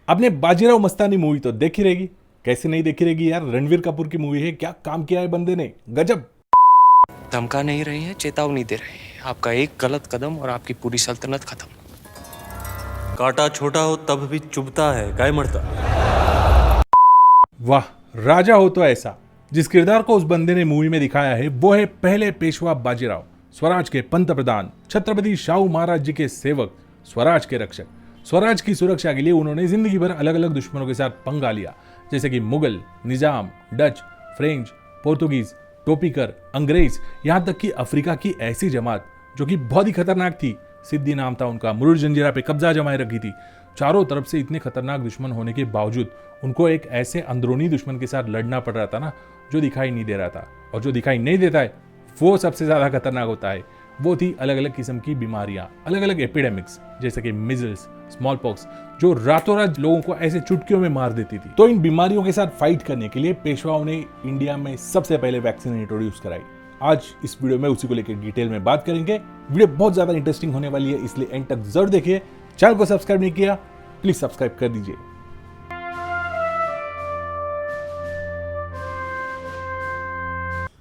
आपने बाजीराव मस्तानी मूवी तो देखी रहेगी, कैसे नहीं देखी रहेगी यार। रणवीर कपूर की मूवी है, क्या काम किया है बंदे ने, गजब। धमका नहीं रही है, चेतावनी दे रही है। आपका एक गलत कदम और आपकी पूरी सल्तनत खत्म। कांटा छोटा हो तब भी चुभता है, काय मरता। वाह, राजा हो तो ऐसा। जिस किरदार को उस बंदे ने मूवी में दिखाया है वो है पहले पेशवा बाजीराव, स्वराज के पंत प्रधान, छत्रपति शाहू महाराज जी के सेवक, स्वराज के रक्षक। स्वराज की सुरक्षा के लिए उन्होंने जिंदगी भर अलग अलग दुश्मनों के साथ पंगा लिया, जैसे कि मुगल, निजाम, डच, फ्रेंच, पोर्तुगीज, टोपीकर, अंग्रेज, यहां तक कि अफ्रीका की ऐसी जमात जो कि बहुत ही खतरनाक थी। सिद्दी नाम था उनका, मुरुर जंजीरा पे कब्जा जमाए रखी थी। चारों तरफ से इतने खतरनाक दुश्मन होने के बावजूद उनको एक ऐसे अंदरूनी दुश्मन के साथ लड़ना पड़ रहा था ना, जो दिखाई नहीं दे रहा था। और जो दिखाई नहीं देता है वो सबसे ज्यादा खतरनाक होता है। वो थी अलग अलग किस्म की बीमारियां, अलग अलग एपिडेमिक्स, जैसे कि मिजल्स, स्मॉल पॉक्स, जो रातों रात लोगों को ऐसे चुटकियों में मार देती थी। तो इन बीमारियों के साथ फाइट करने के लिए पेशवाओं ने इंडिया में सबसे पहले वैक्सीन इंट्रोड्यूस कराई। आज इस वीडियो में उसी को लेकर डिटेल में बात करेंगे। वीडियो बहुत ज्यादा इंटरेस्टिंग होने वाली है, इसलिए एंड तक जरूर देखिए। चैनल को सब्सक्राइब नहीं किया, प्लीज सब्सक्राइब कर दीजिए।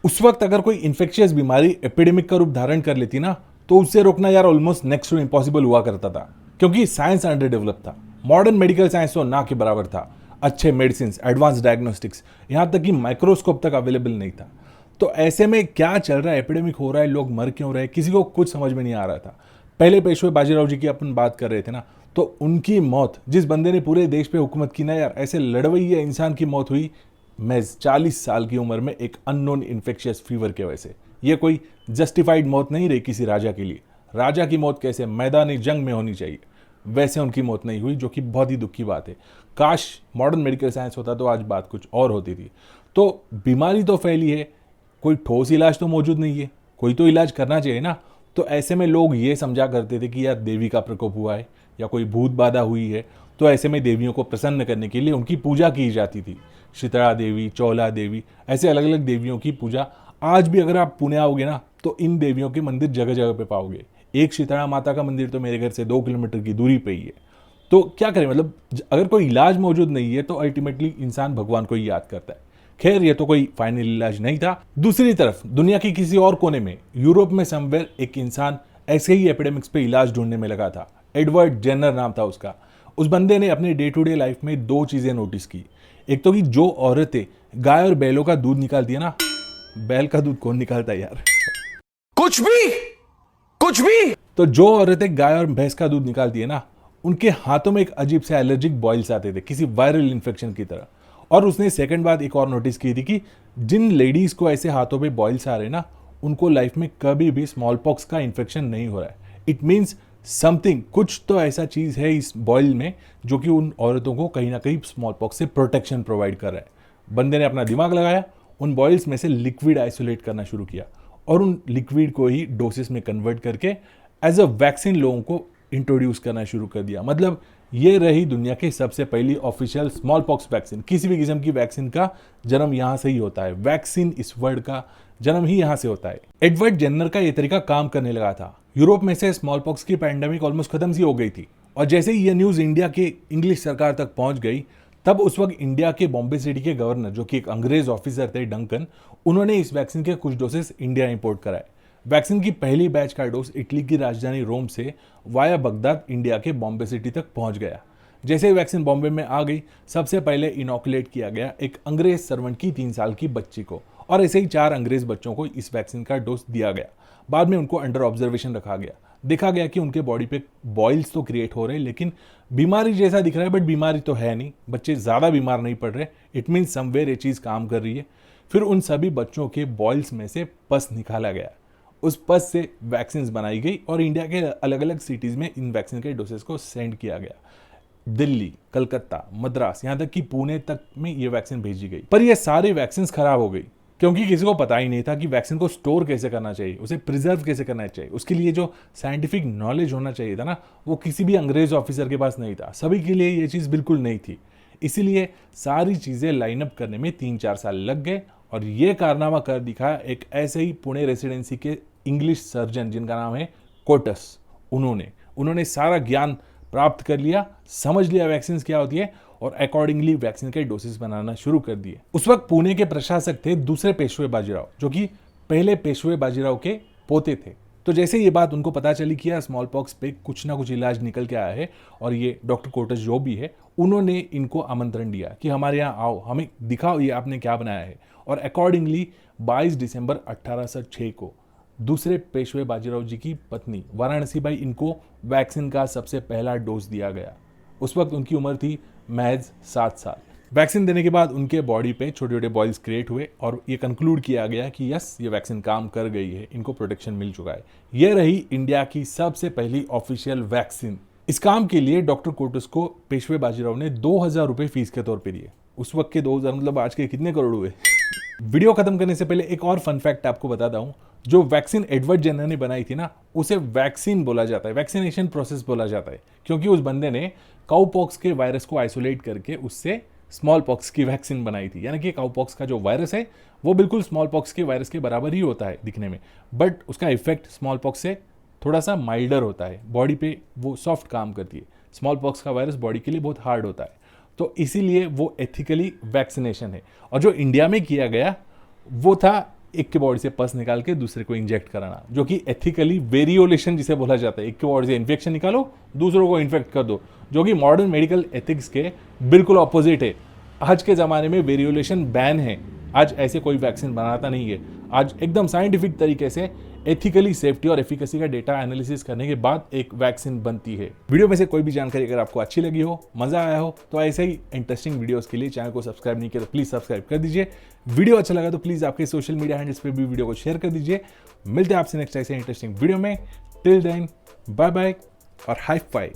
उस वक्त अगर कोई इंफेक्शियस बीमारी एपिडेमिक का रूप धारण कर लेती ना, तो उससे रोकना यार ऑलमोस्ट नेक्स्ट टू इम्पॉसिबल हुआ करता था, क्योंकि साइंस अंडर डेवलप था। मॉडर्न मेडिकल साइंस तो ना के बराबर था। अच्छे मेडिसिन, एडवांस डायग्नोस्टिक्स, यहां तक कि माइक्रोस्कोप तक अवेलेबल नहीं था। तो ऐसे में क्या चल रहा है, एपिडेमिक हो रहा है, लोग मर क्यों रहे, किसी को कुछ समझ में नहीं आ रहा था। पहले पेशवे बाजीराव जी की अपन बात कर रहे थे ना, तो उनकी मौत, जिस बंदे ने पूरे देश पे हुकूमत की ना यार, ऐसे लड़वैये इंसान की मौत हुई महज 40 साल की उम्र में एक अननोन इन्फेक्शियस फीवर के वजह से। ये कोई जस्टिफाइड मौत नहीं रही किसी राजा के लिए। राजा की मौत कैसे मैदानी जंग में होनी चाहिए, वैसे उनकी मौत नहीं हुई, जो कि बहुत ही दुख की बात है। काश मॉडर्न मेडिकल साइंस होता तो आज बात कुछ और होती थी। तो बीमारी तो फैली है, कोई ठोस इलाज तो मौजूद नहीं है, कोई तो इलाज करना चाहिए ना। तो ऐसे में लोग ये समझा करते थे कि यार देवी का प्रकोप हुआ है या कोई भूत बाधा हुई है, तो ऐसे में देवियों को प्रसन्न करने के लिए उनकी पूजा की जाती थी। शीतला देवी, चौला देवी, ऐसे अलग अलग देवियों की पूजा आज भी अगर आप पुणे आओगे ना, तो इन देवियों के मंदिर जगह जगह पे पाओगे। एक शीतला माता का मंदिर तो मेरे घर से 2 किलोमीटर की दूरी पे ही है। तो क्या करें, मतलब अगर कोई इलाज मौजूद नहीं है तो अल्टीमेटली इंसान भगवान को ही याद करता है। खैर, ये तो कोई फाइनल इलाज नहीं था। दूसरी तरफ दुनिया की किसी और कोने में, यूरोप में समवेयर, एक इंसान ऐसे ही एपिडेमिक्स पे इलाज ढूंढने में लगा था। एडवर्ड जेनर नाम था उसका। उस बंदे ने अपने डे टू डे लाइफ में 2 चीजें नोटिस की। एक तो कि जो औरतें गाय और बैलों का दूध निकालती है ना, बैल का दूध कौन निकालता है यार, कुछ भी तो जो औरतें गाय और भैंस का दूध निकालती है ना, उनके हाथों में एक अजीब से एलर्जिक बॉइल्स आते थे, किसी वायरल इन्फेक्शन की तरह। और उसने सेकंड बात एक और नोटिस की थी कि जिन लेडीज को ऐसे हाथों पे बॉइल्स आ रहे हैं ना, उनको लाइफ में कभी भी स्मॉल पॉक्स का इन्फेक्शन नहीं हो रहा है। इट मीन्स समथिंग, कुछ तो ऐसा चीज है इस बॉइल में जो कि उन औरतों को कहीं ना कहीं स्मॉल पॉक्स से प्रोटेक्शन प्रोवाइड कर रहा है। बंदे ने अपना दिमाग लगाया, उन बॉइल्स में से लिक्विड आइसोलेट करना शुरू किया और उन लिक्विड को ही डोसेस में कन्वर्ट करके एज अ वैक्सीन लोगों को इंट्रोड्यूस करना शुरू कर दिया। मतलब ये रही दुनिया की सबसे पहली ऑफिशियल स्मॉल पॉक्स वैक्सीन। किसी भी किस्म की वैक्सीन का जन्म यहां से ही होता है। वैक्सीन इस वर्ड का जन्म ही यहां से होता है। एडवर्ड जेनर का ये तरीका काम करने लगा था। यूरोप में से स्मॉल पॉक्स की पैंडेमिक ऑलमोस्ट खत्म सी हो गई थी, और जैसे ही ये न्यूज इंडिया के इंग्लिश सरकार तक पहुंच गई, तब उस वक्त इंडिया के बॉम्बे सिटी के गवर्नर, जो कि एक अंग्रेज ऑफिसर थे, डंकन, उन्होंने इस वैक्सीन के कुछ डोसेस इंडिया इंपोर्ट कराए। वैक्सीन की पहली बैच का डोज इटली की राजधानी रोम से वाया बगदाद इंडिया के बॉम्बे सिटी तक पहुंच गया। जैसे ही वैक्सीन बॉम्बे में आ गई, सबसे पहले इनोकुलेट किया गया एक अंग्रेज सर्वेंट की 3 साल की बच्ची को, और ऐसे ही 4 अंग्रेज बच्चों को इस वैक्सीन का डोज दिया गया। बाद में उनको अंडर ऑब्जर्वेशन रखा गया। देखा गया कि उनके बॉडी पे बॉइल्स तो क्रिएट हो रहे हैं, लेकिन बीमारी जैसा दिख रहा है, बट बीमारी तो है नहीं। बच्चे ज्यादा बीमार नहीं पड़ रहे। इट मीन समवेयर ये चीज काम कर रही है। फिर उन सभी बच्चों के बॉइल्स में से पस निकाला गया। उस पस से वैक्सीन बनाई गई और इंडिया के अलग अलग सिटीज में इन वैक्सीन के डोसेस को सेंड किया गया। दिल्ली, कलकत्ता, मद्रास, यहां तक कि पुणे तक में ये वैक्सीन भेजी गई। पर ये सारी वैक्सीन खराब हो गई, क्योंकि किसी को पता ही नहीं था कि वैक्सीन को स्टोर कैसे करना चाहिए, उसे प्रिजर्व कैसे करना चाहिए। उसके लिए जो साइंटिफिक नॉलेज होना चाहिए था ना, वो किसी भी अंग्रेज ऑफिसर के पास नहीं था। सभी के लिए ये चीज बिल्कुल नहीं थी। इसीलिए सारी चीजें लाइनअप करने में 3-4 साल लग गए, और ये कारनामा कर दिखाया एक ऐसे ही पुणे रेसिडेंसी के इंग्लिश सर्जन जिनका नाम है कोटस। उन्होंने सारा ज्ञान प्राप्त कर लिया, समझ लिया वैक्सीन क्या होती है और अकॉर्डिंगली वैक्सीन के डोसेस बनाना शुरू कर दिए। उस वक्त पुणे के प्रशासक थे दूसरे पेशवे बाजीराव, जो कि पहले पेशवे बाजीराव के पोते थे। तो जैसे ये बात उनको पता चली कि यार स्मॉल पॉक्स पे कुछ ना कुछ इलाज निकल के आया है और ये डॉक्टर कोटस जो भी है उन्होंने इनको आमंत्रण दिया कि हमारे यहाँ आओ, हमें दिखाओ ये आपने क्या बनाया है। और अकॉर्डिंगली 22 दिसंबर 1806 को दूसरे पेशवे बाजीराव जी की पत्नी वाराणसी बाई इनको वैक्सीन का सबसे पहला डोज दिया गया। उस वक्त उनकी उम्र थी महज 7 साल। वैक्सीन देने के बाद उनके बॉडी पे छोटे छोटे बॉयल्स क्रिएट हुए और ये कंक्लूड किया गया कि यस, ये वैक्सीन काम कर गई है, इनको प्रोटेक्शन मिल चुका है। ये रही इंडिया की सबसे पहली ऑफिशियल वैक्सीन। इस काम के लिए डॉक्टर कोटस को पेशवे बाजीराव ने 2000 रुपये फीस के तौर पर दिए। उस वक्त के 2000 मतलब आज के कितने करोड़ हुए। वीडियो खत्म करने से पहले एक और फन फैक्ट आपको बताता हूं। जो वैक्सीन एडवर्ड जेनर ने बनाई थी ना, उसे वैक्सीन बोला जाता है, वैक्सीनेशन प्रोसेस बोला जाता है, क्योंकि उस बंदे ने काउपॉक्स के वायरस को आइसोलेट करके उससे स्मॉल पॉक्स की वैक्सीन बनाई थी। यानी कि काउपॉक्स का जो वायरस है वो बिल्कुल स्मॉल पॉक्स के वायरस के बराबर ही होता है दिखने में, बट उसका इफेक्ट स्मॉल पॉक्स से थोड़ा सा माइल्डर होता है, बॉडी पे वो सॉफ्ट काम करती है। स्मॉल पॉक्स का वायरस बॉडी के लिए बहुत हार्ड होता है, तो इसीलिए वो एथिकली वैक्सीनेशन है। और जो इंडिया में किया गया वो था एक के बॉडी से पस निकाल के दूसरे को इंजेक्ट कराना, जो कि एथिकली वेरियोलेशन जिसे बोला जाता है। एक के बॉडी से इन्फेक्शन निकालो, दूसरों को इन्फेक्ट कर दो, जो कि मॉडर्न मेडिकल एथिक्स के बिल्कुल ऑपोजिट है। आज के ज़माने में वेरियोलेशन बैन है, आज ऐसे कोई वैक्सीन बनाता नहीं है। आज एकदम साइंटिफिक तरीके से एथिकली सेफ्टी और एफिकेसी का डेटा एनालिसिस करने के बाद एक वैक्सीन बनती है। वीडियो में से कोई भी जानकारी अगर आपको अच्छी लगी हो, मजा आया हो, तो ऐसे ही इंटरेस्टिंग वीडियोस के लिए चैनल को सब्सक्राइब नहीं किया तो प्लीज सब्सक्राइब कर दीजिए। वीडियो अच्छा लगा तो प्लीज आपके सोशल मीडिया हैंडल्स पे भी वीडियो को शेयर कर दीजिए। मिलते हैं आपसे नेक्स्ट ऐसे इंटरेस्टिंग वीडियो में। टिल देन बाय बाय और हाई फाई।